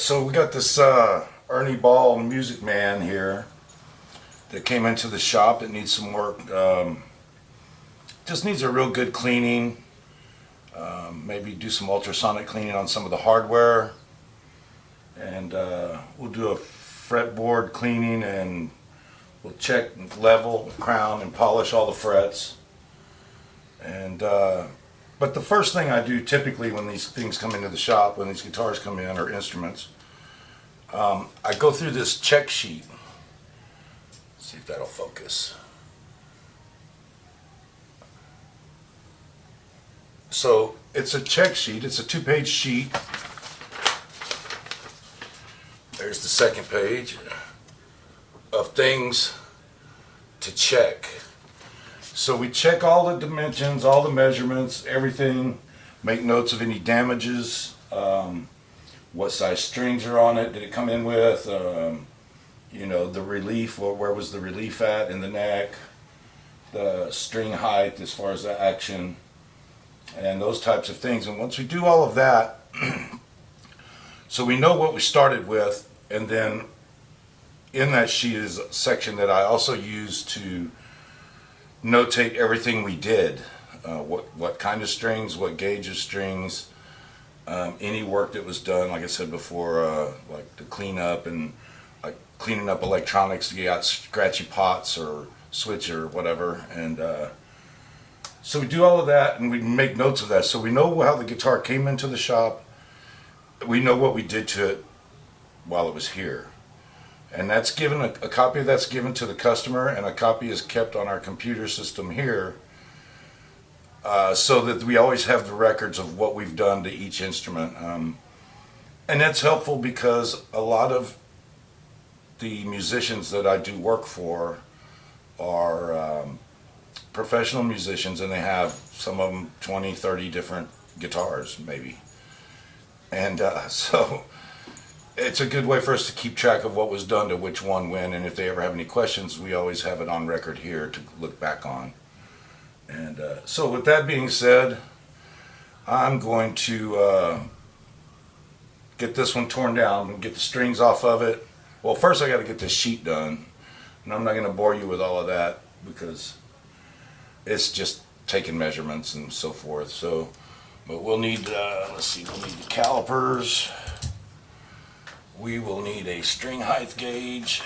So we got this Earnie Ball Music Man here that came into the shop that needs some work. Just needs a real good cleaning. Maybe do some ultrasonic cleaning on some of the hardware. And we'll do a fretboard cleaning, and we'll check, level, crown, and polish all the frets. And but the first thing I do typically when these things come into the shop, when these guitars come in, or instruments, I go through this check sheet. See if that'll focus. So it's a check sheet. It's a 2-page sheet. There's the second page of things to check. So we check all the dimensions, all the measurements, everything, make notes of any damages, what size strings are on it, did it come in with, you know, the relief, or where was the relief at in the neck, the string height as far as the action, and those types of things. And once we do all of that, so we know what we started with, and then in that sheet is a section that I also use to notate everything we did, what kind of strings, what gauge of strings, any work that was done, like I said before, like the cleanup and like cleaning up electronics to get out scratchy pots or switch or whatever. And so we do all of that, and we make notes of that, so we know how the guitar came into the shop. We know what we did to it while it was here. And that's given, a copy of that's given to the customer, and a copy is kept on our computer system here, so that we always have the records of what we've done to each instrument. And that's helpful because a lot of the musicians that I do work for are professional musicians, and they have, some of them, 20, 30 different guitars maybe. And so it's a good way for us to keep track of what was done to which one when, and if they ever have any questions, we always have it on record here to look back on. And so with that being said, I'm going to get this one torn down and get the strings off of it. Well, first I got to get this sheet done, and I'm not going to bore you with all of that because it's just taking measurements and so forth. So, but we'll need, let's see, we'll need the calipers. We will need a string height gauge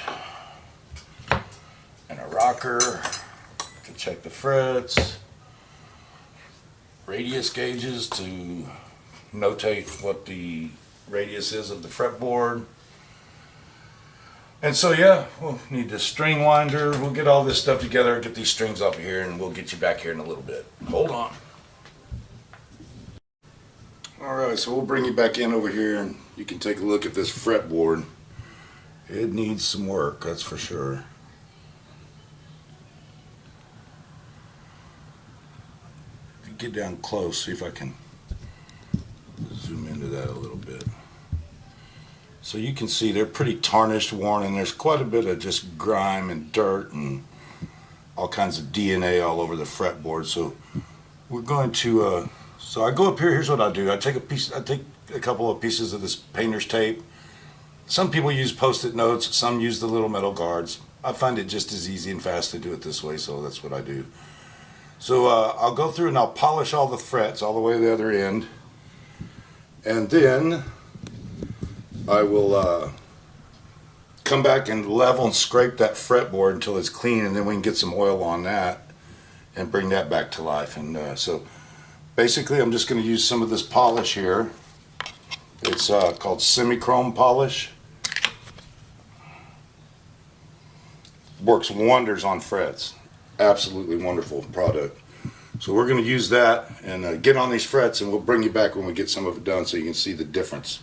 and a rocker to check the frets, radius gauges to notate what the radius is of the fretboard. And so yeah, we'll need the string winder. We'll get all this stuff together, get these strings off of here, and we'll get you back here in a little bit. Hold on. Alright, so we'll bring you back in over here, and you can take a look at this fretboard. It needs some work, that's for sure. If you get down close, see if I can zoom into that a little bit. So you can see they're pretty tarnished, worn, and there's quite a bit of just grime and dirt and all kinds of DNA all over the fretboard. So we're going to so I go up here. Here's what I do. I take a couple of pieces of this painter's tape. Some people use post-it notes, some use the little metal guards. I find it just as easy and fast to do it this way, so that's what I do. So I'll go through and I'll polish all the frets all the way to the other end, and then I will come back and level and scrape that fretboard until it's clean, and then we can get some oil on that and bring that back to life. And so basically I'm just going to use some of this polish here. It's called semi-chrome polish. Works wonders on frets. Absolutely wonderful product. So we're going to use that and get on these frets, and we'll bring you back when we get some of it done so you can see the difference.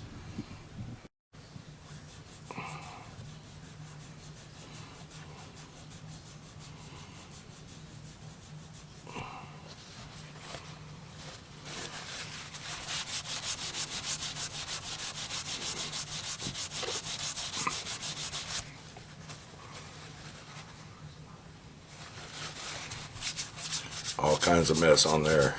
All kinds of mess on there.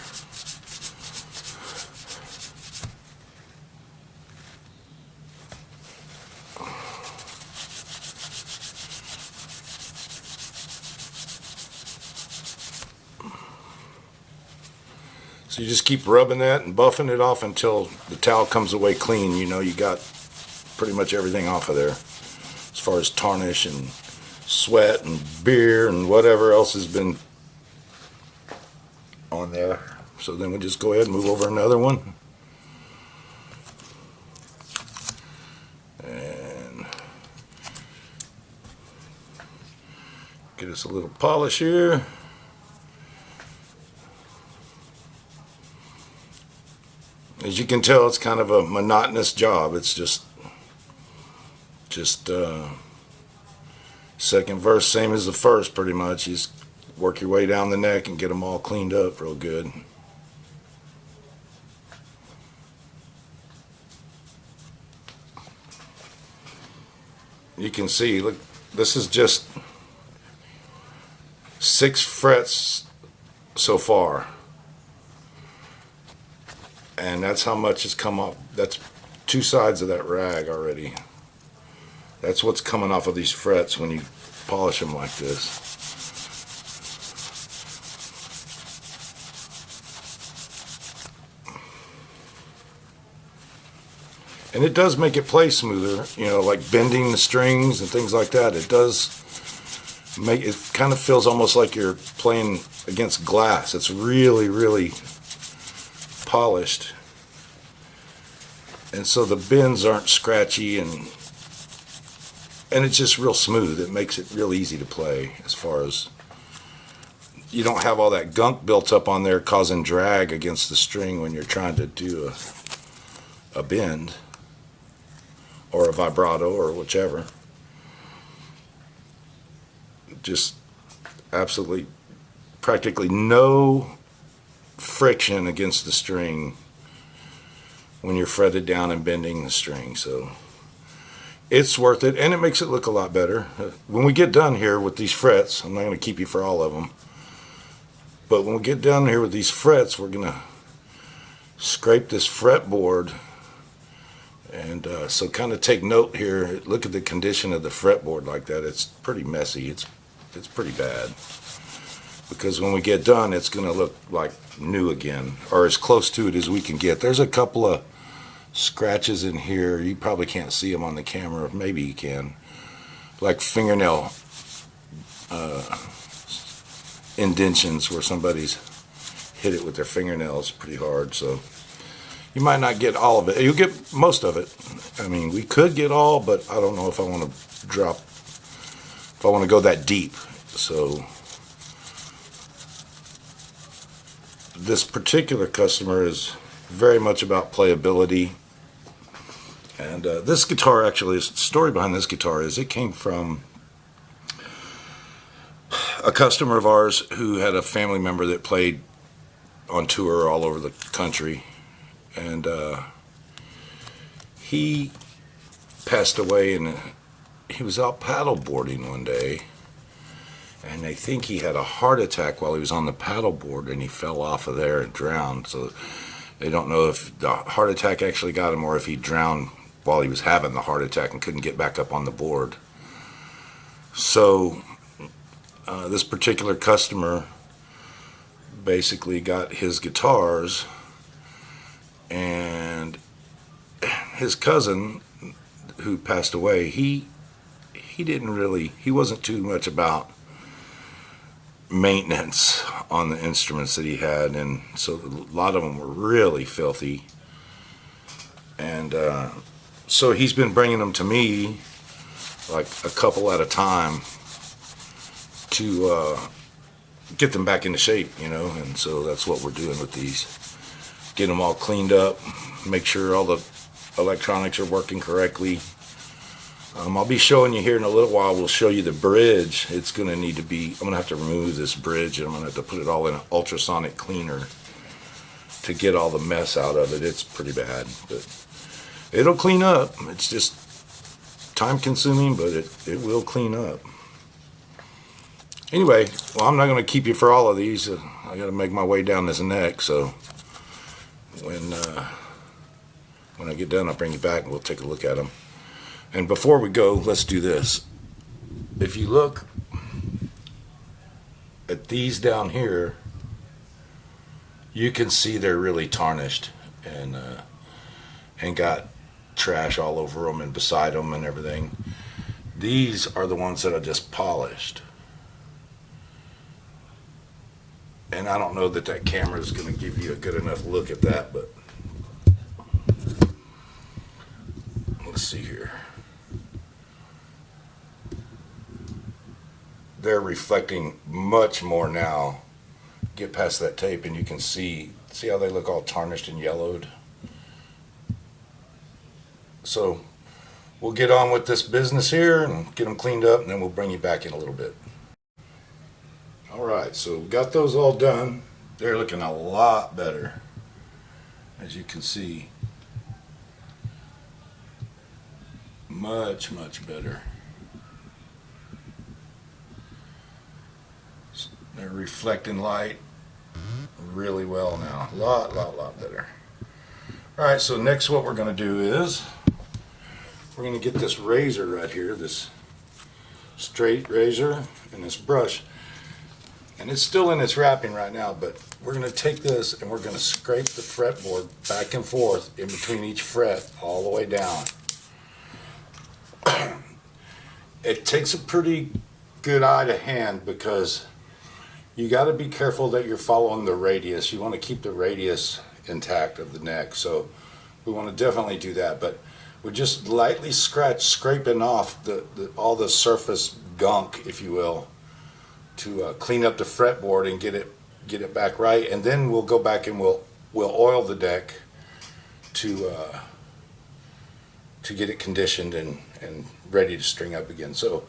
So you just keep rubbing that and buffing it off until the towel comes away clean. You know you got pretty much everything off of there, as far as tarnish and sweat and beer and whatever else has been on there. So then we just go ahead and move over another one. And get us a little polish here. As you can tell, it's kind of a monotonous job. It's just second verse, same as the first, pretty much. You just work your way down the neck and get them all cleaned up real good. You can see, look, this is just 6 frets so far. And that's how much has come off. That's 2 sides of that rag already. That's what's coming off of these frets when you polish them like this. And it does make it play smoother, you know, like bending the strings and things like that. It does make it kind of feels almost like you're playing against glass. It's really, really polished, and so the bends aren't scratchy, and it's just real smooth. It makes it real easy to play, as far as you don't have all that gunk built up on there causing drag against the string when you're trying to do a bend or a vibrato or whichever. Just absolutely practically no friction against the string when you're fretted down and bending the string. So it's worth it, and it makes it look a lot better. When we get done here with these frets, I'm not going to keep you for all of them, but when we get down here with these frets, we're going to scrape this fretboard. And so kind of take note here, look at the condition of the fretboard like that. It's pretty messy. It's pretty bad, because when we get done, it's going to look like new again, or as close to it as we can get. There's a couple of scratches in here. You probably can't see them on the camera. Maybe you can. Like fingernail indentions where somebody's hit it with their fingernails pretty hard. So you might not get all of it. You'll get most of it. I mean, we could get all, but I don't know if I want to if I want to go that deep. So this particular customer is very much about playability. And this guitar, actually, the story behind this guitar is it came from a customer of ours who had a family member that played on tour all over the country. And he passed away, and he was out paddleboarding one day, and they think he had a heart attack while he was on the paddleboard, and he fell off of there and drowned. So they don't know if the heart attack actually got him or if he drowned while he was having the heart attack and couldn't get back up on the board. So this particular customer basically got his guitars, and his cousin who passed away, he wasn't too much about maintenance on the instruments that he had, and so a lot of them were really filthy. And so he's been bringing them to me, like a couple at a time, to get them back into shape, you know. And so that's what we're doing with these. Get them all cleaned up, make sure all the electronics are working correctly. I'll be showing you here in a little while. We'll show you the bridge. It's going to need to be, I'm going to have to remove this bridge, and I'm going to have to put it all in an ultrasonic cleaner to get all the mess out of it. It's pretty bad, but it'll clean up. It's just time consuming, but it will clean up. Anyway, well, I'm not going to keep you for all of these. I got to make my way down this neck, so when I get done, I'll bring you back and we'll take a look at them. And before we go, let's do this. If you look at these down here, you can see they're really tarnished and got trash all over them and beside them and everything. These are the ones that are just polished. And I don't know that that camera is going to give you a good enough look at that, but let's see here. They're reflecting much more now. Get past that tape and you can see how they look all tarnished and yellowed. So we'll get on with this business here and get them cleaned up, and then we'll bring you back in a little bit. Alright, so we got those all done. They're looking a lot better, as you can see. Much better. They're reflecting light really well now. Lot better. Alright, so next what we're going to do is we're going to get this razor right here, this straight razor, and this brush. And it's still in its wrapping right now, but we're going to take this and we're going to scrape the fretboard back and forth in between each fret all the way down. It takes a pretty good eye to hand because you got to be careful that you're following the radius. You want to keep the radius intact of the neck, so we want to definitely do that. But we're just lightly scraping off all the surface gunk, if you will, to clean up the fretboard and get it back right. And then we'll go back and we'll oil the deck to get it conditioned and ready to string up again. So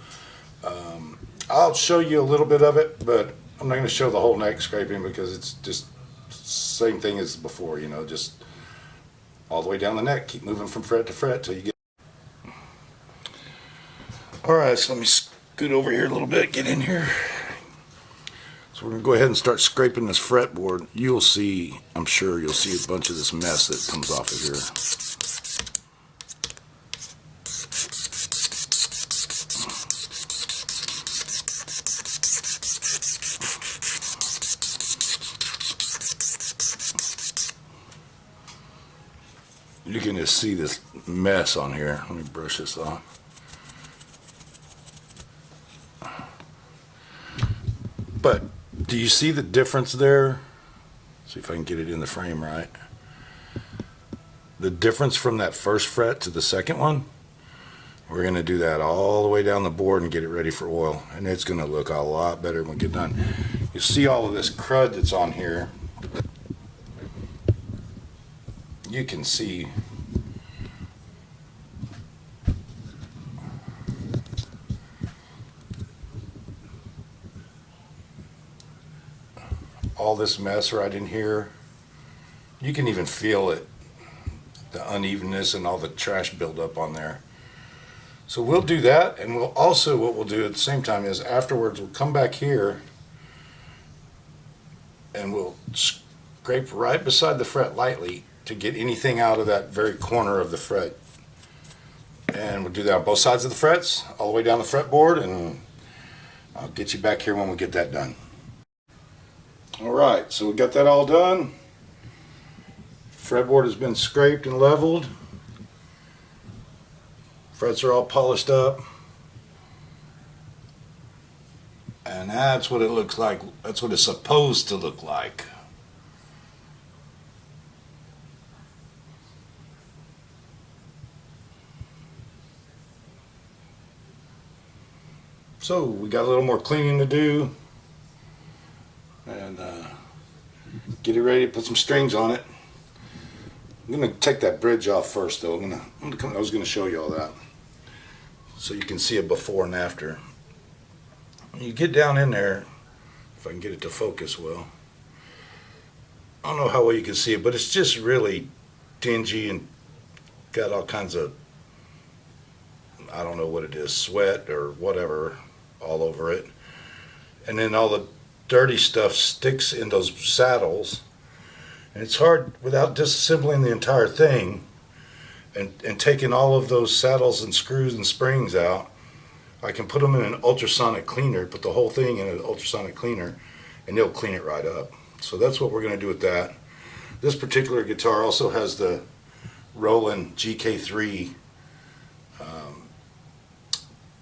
I'll show you a little bit of it, but I'm not going to show the whole neck scraping because it's just same thing as before, you know, just all the way down the neck. Keep moving from fret to fret till you get. Alright, so let me scoot over here a little bit, get in here. So we're going to go ahead and start scraping this fretboard. You'll see, I'm sure you'll see a bunch of this mess that comes off of here. You can just see this mess on here. Let me brush this off. But do you see the difference there? See if I can get it in the frame right. The difference from that first fret to the second one. We're going to do that all the way down the board and get it ready for oil. And it's going to look a lot better when we get done. You see all of this crud that's on here. You can see all this mess right in here. You can even feel it, the unevenness and all the trash buildup on there. So we'll do that, and we'll also, what we'll do at the same time is afterwards we'll come back here and we'll scrape right beside the fret lightly to get anything out of that very corner of the fret. And we'll do that on both sides of the frets, all the way down the fretboard, and I'll get you back here when we get that done. Alright, so we got that all done. Fretboard has been scraped and leveled. Frets are all polished up. And that's what it looks like. That's what it's supposed to look like. So we got a little more cleaning to do, and get it ready to put some strings on it. I'm going to take that bridge off first, though. I was going to show you all that so you can see it before and after. When you get down in there, if I can get it to focus well, I don't know how well you can see it, but it's just really dingy and got all kinds of, I don't know what it is, sweat or whatever all over it. And then all the dirty stuff sticks in those saddles. And it's hard, without disassembling the entire thing and taking all of those saddles and screws and springs out, I can put them in an ultrasonic cleaner, put the whole thing in an ultrasonic cleaner, and it'll clean it right up. So that's what we're going to do with that. This particular guitar also has the Roland GK3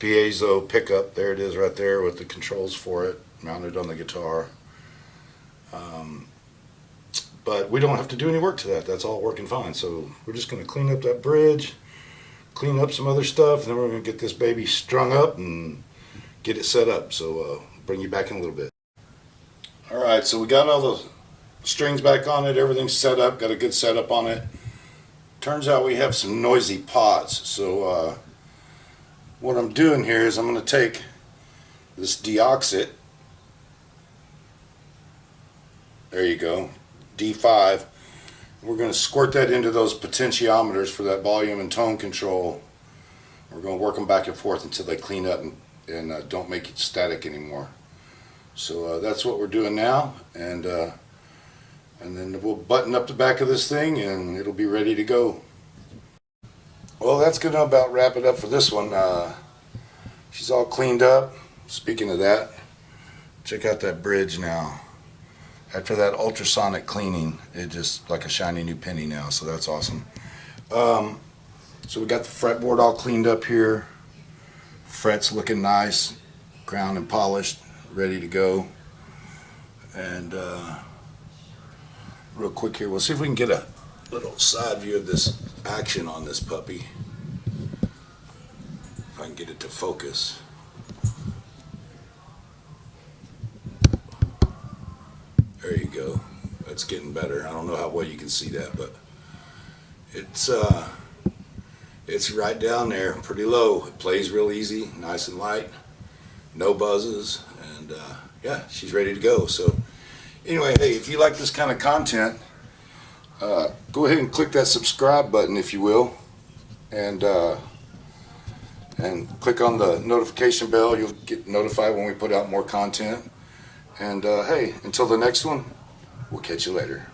piezo pickup. There it is right there with the controls for it mounted on the guitar. But we don't have to do any work to that. That's all working fine. So we're just going to clean up that bridge, clean up some other stuff, and then we're going to get this baby strung up and get it set up. So bring you back in a little bit. Alright, so we got all the strings back on it, everything's set up, got a good setup on it. Turns out we have some noisy pots. So what I'm doing here is I'm going to take this deoxit, there you go, D5, we're going to squirt that into those potentiometers for that volume and tone control. We're going to work them back and forth until they clean up and don't make it static anymore. So that's what we're doing now, and then we'll button up the back of this thing and it'll be ready to go. Well, that's going to about wrap it up for this one. She's all cleaned up. Speaking of that, check out that bridge now. After that ultrasonic cleaning, it just like a shiny new penny now, so that's awesome. So we got the fretboard all cleaned up here. Frets looking nice, ground and polished, ready to go. And real quick here, we'll see if we can get a little side view of this action on this puppy. If I can get it to focus. There you go. That's getting better. I don't know how well you can see that, but it's right down there, pretty low. It plays real easy, nice and light, no buzzes, and yeah, she's ready to go. So anyway, hey, if you like this kind of content, go ahead and click that subscribe button, if you will, and click on the notification bell. You'll get notified when we put out more content. And hey, until the next one, we'll catch you later.